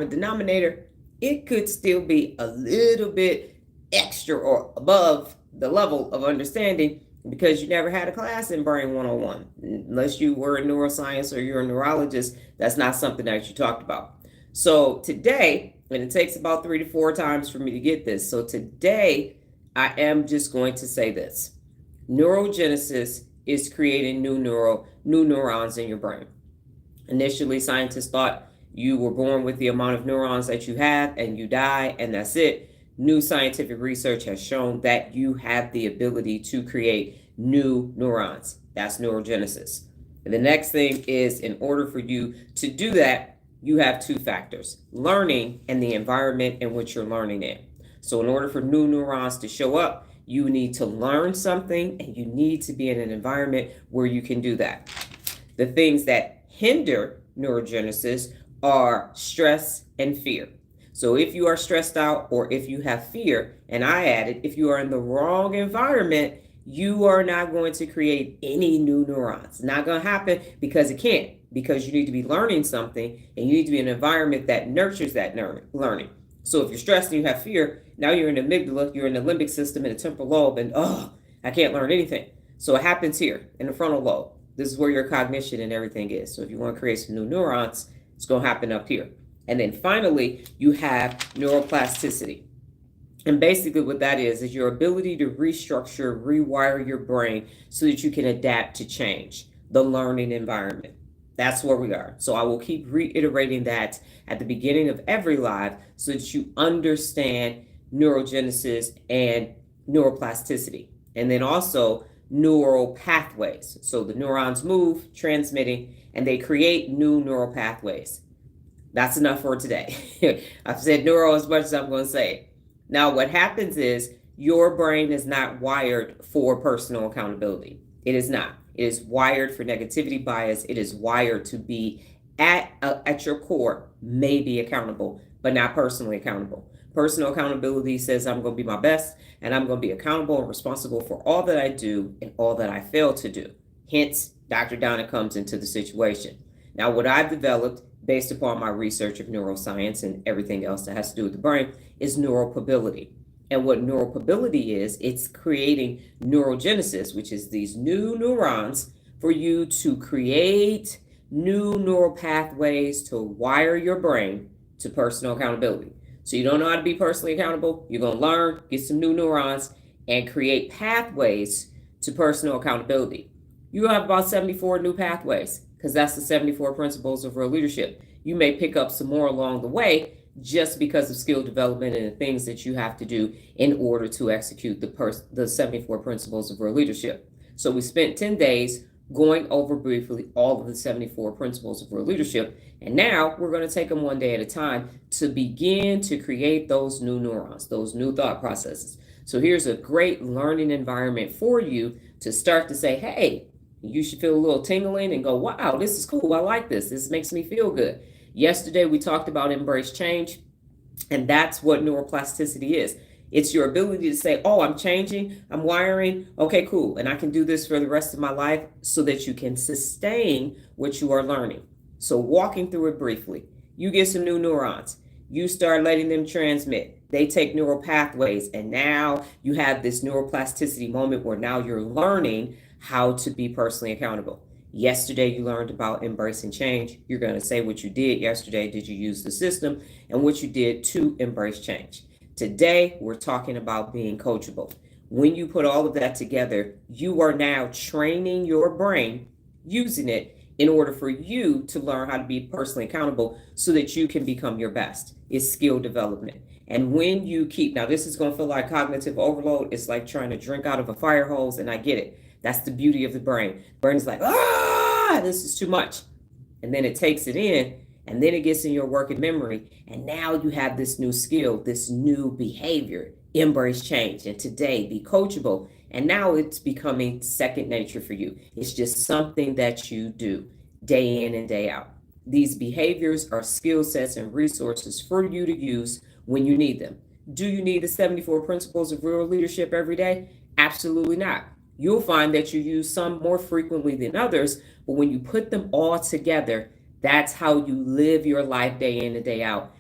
denominator, it could still be a little bit extra or above the level of understanding because you never had a class in Brain 101. Unless you were in neuroscience or you're a neurologist, that's not something that you talked about. So today, and it takes about 3 to 4 times for me to get this. So today, I am just going to say this. Neurogenesis is creating new neurons in your brain. Initially, scientists thought you were born with the amount of neurons that you have and you die and that's it. New scientific research has shown that you have the ability to create new neurons. That's neurogenesis. And the next thing is, in order for you to do that, you have 2 factors: learning and the environment in which you're learning in. So in order for new neurons to show up, you need to learn something and you need to be in an environment where you can do that. The things that hinder neurogenesis are stress and fear. So if you are stressed out or if you have fear, and I added, if you are in the wrong environment, you are not going to create any new neurons. Not going to happen because it can't, because you need to be learning something and you need to be in an environment that nurtures that learning. So if you're stressed and you have fear, now you're in the amygdala, you're in the limbic system and the temporal lobe, and I can't learn anything. So it happens here in the frontal lobe. This is where your cognition and everything is. So if you want to create some new neurons, it's going to happen up here. And then finally, you have neuroplasticity. And basically what that is your ability to restructure, rewire your brain so that you can adapt to change, the learning environment. That's where we are. So I will keep reiterating that at the beginning of every live so that you understand neurogenesis and neuroplasticity. And then also neural pathways. So the neurons move, transmitting, and they create new neural pathways. That's enough for today. I've said neuro as much as I'm going to say. Now, what happens is your brain is not wired for personal accountability. It is not. It is wired for negativity bias. It is wired to be at your core, maybe accountable, but not personally accountable. Personal accountability says I'm going to be my best and I'm going to be accountable and responsible for all that I do and all that I fail to do. Hence, Dr. Donna comes into the situation. Now, what I've developed based upon my research of neuroscience and everything else that has to do with the brain is neuropability. And what neuropability is, it's creating neurogenesis, which is these new neurons for you to create new neural pathways to wire your brain to personal accountability. So you don't know how to be personally accountable, you're going to learn, get some new neurons, and create pathways to personal accountability. You have about 74 new pathways because that's the 74 principles of real leadership. You may pick up some more along the way just because of skill development and the things that you have to do in order to execute the 74 principles of real leadership. So we spent 10 days going over briefly all of the 74 principles of real leadership. And now we're going to take them one day at a time to begin to create those new neurons, those new thought processes. So here's a great learning environment for you to start to say, hey, you should feel a little tingling and go, wow, this is cool. I like this. This makes me feel good. Yesterday, we talked about embrace change, and that's what neuroplasticity is. It's your ability to say, oh, I'm changing, I'm wiring, okay, cool, and I can do this for the rest of my life so that you can sustain what you are learning. So walking through it briefly, you get some new neurons. You start letting them transmit. They take neural pathways, and now you have this neuroplasticity moment where now you're learning how to be personally accountable. Yesterday, you learned about embracing change. You're going to say what you did yesterday. Did you use the system? And what you did to embrace change. Today, we're talking about being coachable. When you put all of that together, you are now training your brain, using it in order for you to learn how to be personally accountable so that you can become your best. It's skill development. And when you keep, now this is going to feel like cognitive overload. It's like trying to drink out of a fire hose, and I get it. That's the beauty of the brain. Brain is like, this is too much. And then it takes it in, and then it gets in your working memory. And now you have this new skill, this new behavior, embrace change. And today, be coachable. And now it's becoming second nature for you. It's just something that you do day in and day out. These behaviors are skill sets and resources for you to use when you need them. Do you need the 74 principles of real leadership every day? Absolutely not. You'll find that you use some more frequently than others, but when you put them all together, that's how you live your life day in and day out.